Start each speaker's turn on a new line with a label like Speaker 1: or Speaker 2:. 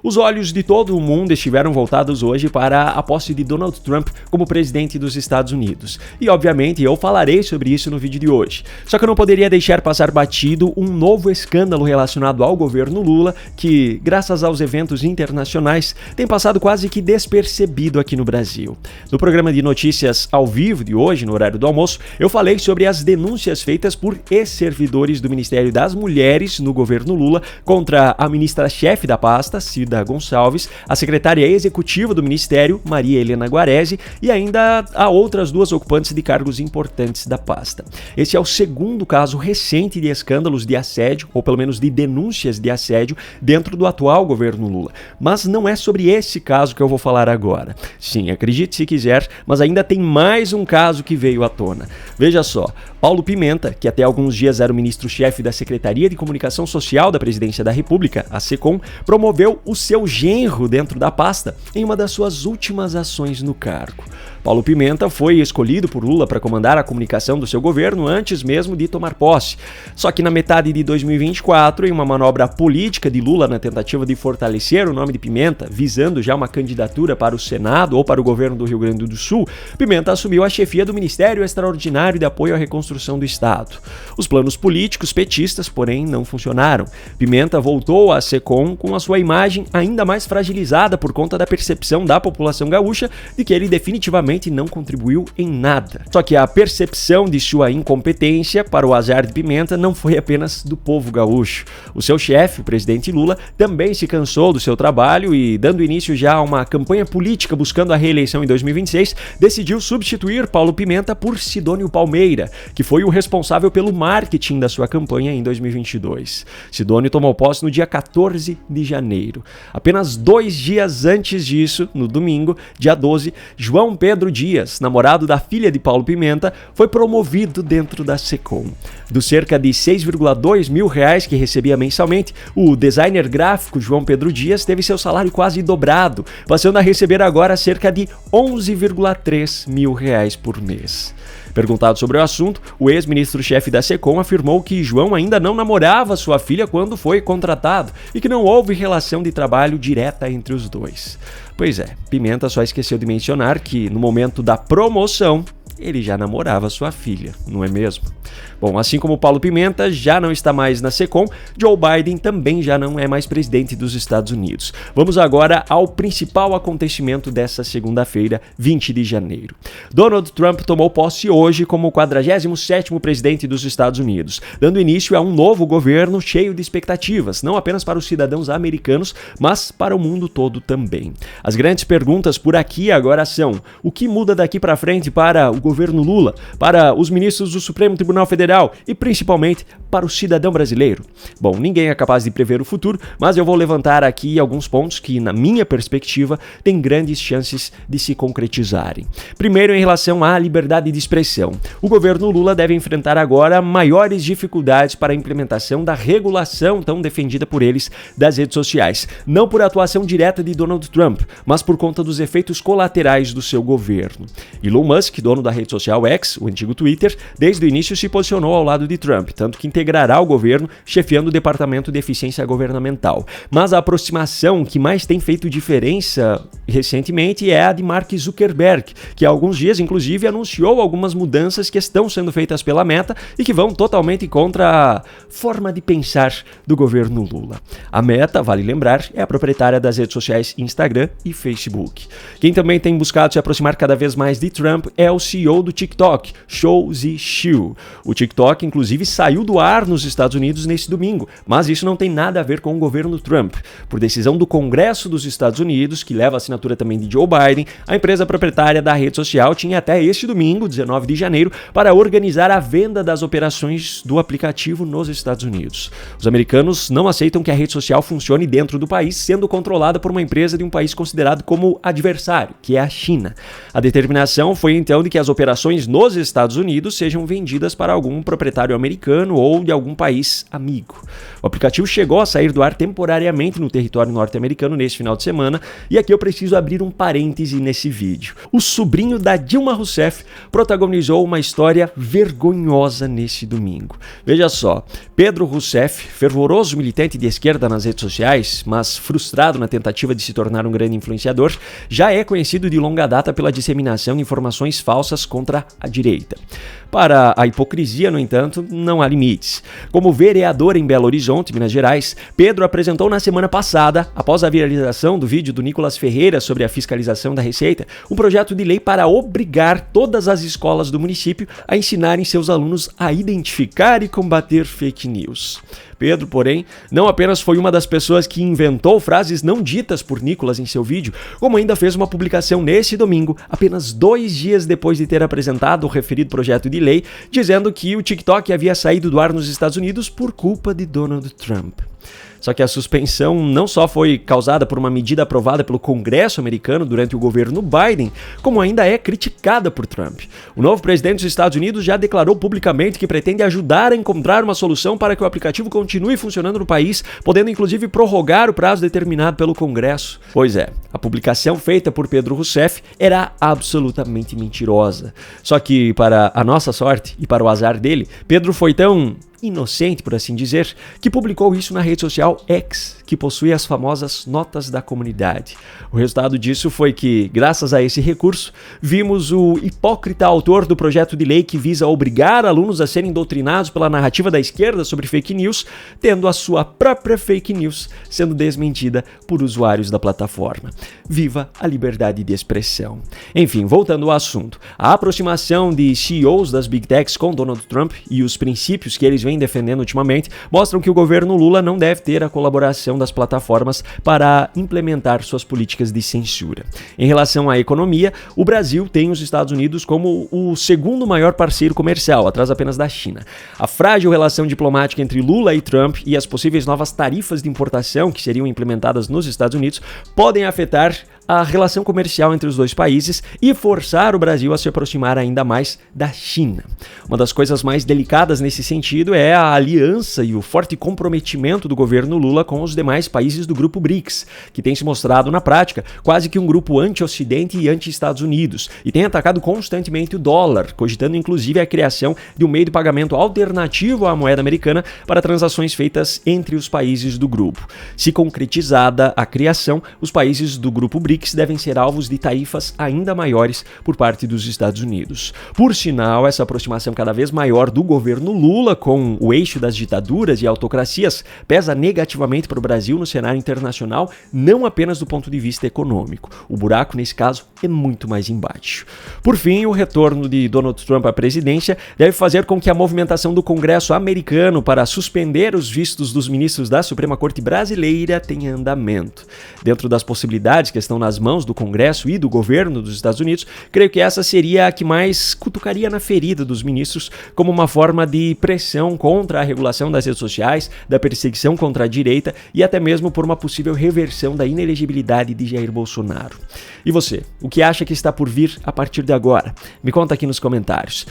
Speaker 1: Os olhos de todo o mundo estiveram voltados hoje para a posse de Donald Trump como presidente dos Estados Unidos. E, obviamente, eu falarei sobre isso no vídeo de hoje. Só que eu não poderia deixar passar batido um novo escândalo relacionado ao governo Lula, que, graças aos eventos internacionais, tem passado quase que despercebido aqui no Brasil. No programa de notícias ao vivo de hoje, no horário do almoço, eu falei sobre as denúncias feitas por ex-servidores do Ministério das Mulheres no governo Lula contra a ministra-chefe da pasta, Cida Gonçalves, a secretária executiva do Ministério, Maria Helena Guarese, e ainda há outras duas ocupantes de cargos importantes da pasta. Esse é o segundo caso recente de escândalos de assédio, ou pelo menos de denúncias de assédio, dentro do atual governo Lula. Mas não é sobre esse caso que eu vou falar agora. Sim, acredite se quiser, mas ainda tem mais um caso que veio à tona. Veja só, Paulo Pimenta, que até alguns dias era o ministro-chefe da Secretaria de Comunicação Social da Presidência da República, a SECOM, promoveu o seu genro dentro da pasta em uma das suas últimas ações no cargo. Paulo Pimenta foi escolhido por Lula para comandar a comunicação do seu governo antes mesmo de tomar posse. Só que na metade de 2024, em uma manobra política de Lula na tentativa de fortalecer o nome de Pimenta, visando já uma candidatura para o Senado ou para o governo do Rio Grande do Sul, Pimenta assumiu a chefia do Ministério Extraordinário de Apoio à Reconstrução do Estado. Os planos políticos petistas, porém, não funcionaram. Pimenta voltou à SECOM com a sua imagem ainda mais fragilizada por conta da percepção da população gaúcha de que ele definitivamente não contribuiu em nada. Só que a percepção de sua incompetência para o azar de Pimenta não foi apenas do povo gaúcho. O seu chefe, o presidente Lula, também se cansou do seu trabalho e, dando início já a uma campanha política buscando a reeleição em 2026, decidiu substituir Paulo Pimenta por Sidônio Palmeira, que foi o responsável pelo marketing da sua campanha em 2022. Sidônio tomou posse no dia 14 de janeiro. Apenas 2 dias antes disso, no domingo, dia 12, João Pedro Dias, namorado da filha de Paulo Pimenta, foi promovido dentro da SECOM. Dos cerca de 6,2 mil reais que recebia mensalmente, o designer gráfico João Pedro Dias teve seu salário quase dobrado, passando a receber agora cerca de 11,3 mil reais por mês. Perguntado sobre o assunto, o ex-ministro-chefe da SECOM afirmou que João ainda não namorava sua filha quando foi contratado e que não houve relação de trabalho direta entre os dois. Pois é, Pimenta só esqueceu de mencionar que, no momento da promoção, ele já namorava sua filha, não é mesmo? Bom, assim como Paulo Pimenta já não está mais na SECOM, Joe Biden também já não é mais presidente dos Estados Unidos. Vamos agora ao principal acontecimento dessa segunda-feira, 20 de janeiro. Donald Trump tomou posse hoje como o 47º presidente dos Estados Unidos, dando início a um novo governo cheio de expectativas, não apenas para os cidadãos americanos, mas para o mundo todo também. As grandes perguntas por aqui agora são: o que muda daqui para frente para o governo Lula, para os ministros do Supremo Tribunal Federal e principalmente para o cidadão brasileiro? Bom, ninguém é capaz de prever o futuro, mas eu vou levantar aqui alguns pontos que, na minha perspectiva, têm grandes chances de se concretizarem. Primeiro, em relação à liberdade de expressão. O governo Lula deve enfrentar agora maiores dificuldades para a implementação da regulação tão defendida por eles das redes sociais, não por atuação direta de Donald Trump, mas por conta dos efeitos colaterais do seu governo. Elon Musk, dono da rede social X, o antigo Twitter, desde o início se posicionou ao lado de Trump, tanto que integrará o governo chefiando o Departamento de Eficiência Governamental. Mas a aproximação que mais tem feito diferença recentemente é a de Mark Zuckerberg, que há alguns dias, inclusive, anunciou algumas mudanças que estão sendo feitas pela Meta e que vão totalmente contra a forma de pensar do governo Lula. A Meta, vale lembrar, é a proprietária das redes sociais Instagram e Facebook. Quem também tem buscado se aproximar cada vez mais de Trump é o CEO do TikTok, Shou Zi Chew. O TikTok, inclusive, saiu do ar nos Estados Unidos nesse domingo, mas isso não tem nada a ver com o governo Trump. Por decisão do Congresso dos Estados Unidos, que leva a assinatura também de Joe Biden, a empresa proprietária da rede social tinha até este domingo, 19 de janeiro, para organizar a venda das operações do aplicativo nos Estados Unidos. Os americanos não aceitam que a rede social funcione dentro do país, sendo controlada por uma empresa de um país considerado como adversário, que é a China. A determinação foi então de que as operações nos Estados Unidos sejam vendidas para algum proprietário americano ou de algum país amigo. O aplicativo chegou a sair do ar temporariamente no território norte-americano neste final de semana, e aqui eu preciso preciso abrir um parêntese nesse vídeo. O sobrinho da Dilma Rousseff protagonizou uma história vergonhosa nesse domingo. Veja só, Pedro Rousseff, fervoroso militante de esquerda nas redes sociais, mas frustrado na tentativa de se tornar um grande influenciador, já é conhecido de longa data pela disseminação de informações falsas contra a direita. Para a hipocrisia, no entanto, não há limites. Como vereador em Belo Horizonte, Minas Gerais, Pedro apresentou na semana passada, após a viralização do vídeo do Nicolas Ferreira sobre a fiscalização da Receita, um projeto de lei para obrigar todas as escolas do município a ensinarem seus alunos a identificar e combater fake news. Pedro, porém, não apenas foi uma das pessoas que inventou frases não ditas por Nicolas em seu vídeo, como ainda fez uma publicação nesse domingo, apenas 2 dias depois de ter apresentado o referido projeto de lei, dizendo que o TikTok havia saído do ar nos Estados Unidos por culpa de Donald Trump. Só que a suspensão não só foi causada por uma medida aprovada pelo Congresso americano durante o governo Biden, como ainda é criticada por Trump. O novo presidente dos Estados Unidos já declarou publicamente que pretende ajudar a encontrar uma solução para que o aplicativo continue funcionando no país, podendo inclusive prorrogar o prazo determinado pelo Congresso. Pois é, a publicação feita por Pedro Rousseff era absolutamente mentirosa. Só que, para a nossa sorte e para o azar dele, Pedro foi tão inocente, por assim dizer, que publicou isso na rede social X, que possui as famosas notas da comunidade. O resultado disso foi que, graças a esse recurso, vimos o hipócrita autor do projeto de lei que visa obrigar alunos a serem doutrinados pela narrativa da esquerda sobre fake news, tendo a sua própria fake news sendo desmentida por usuários da plataforma. Viva a liberdade de expressão. Enfim, voltando ao assunto, a aproximação de CEOs das Big Techs com Donald Trump e os princípios que eles vêm defendendo ultimamente mostram que o governo Lula não deve ter a colaboração das plataformas para implementar suas políticas de censura. Em relação à economia, o Brasil tem os Estados Unidos como o segundo maior parceiro comercial, atrás apenas da China. A frágil relação diplomática entre Lula e Trump e as possíveis novas tarifas de importação que seriam implementadas nos Estados Unidos podem afetar a relação comercial entre os dois países e forçar o Brasil a se aproximar ainda mais da China. Uma das coisas mais delicadas nesse sentido é a aliança e o forte comprometimento do governo Lula com os demais países do grupo BRICS, que tem se mostrado na prática quase que um grupo anti-Ocidente e anti-Estados Unidos, e tem atacado constantemente o dólar, cogitando inclusive a criação de um meio de pagamento alternativo à moeda americana para transações feitas entre os países do grupo. Se concretizada a criação, os países do grupo BRICS devem ser alvos de tarifas ainda maiores por parte dos Estados Unidos. Por sinal, essa aproximação cada vez maior do governo Lula com o eixo das ditaduras e autocracias pesa negativamente para o Brasil no cenário internacional, não apenas do ponto de vista econômico. O buraco, nesse caso, é muito mais embaixo. Por fim, o retorno de Donald Trump à presidência deve fazer com que a movimentação do Congresso americano para suspender os vistos dos ministros da Suprema Corte brasileira tenha andamento. Dentro das possibilidades que estão nas mãos do Congresso e do governo dos Estados Unidos, creio que essa seria a que mais cutucaria na ferida dos ministros como uma forma de pressão contra a regulação das redes sociais, da perseguição contra a direita e até mesmo por uma possível reversão da inelegibilidade de Jair Bolsonaro. E você, o que acha que está por vir a partir de agora? Me conta aqui nos comentários.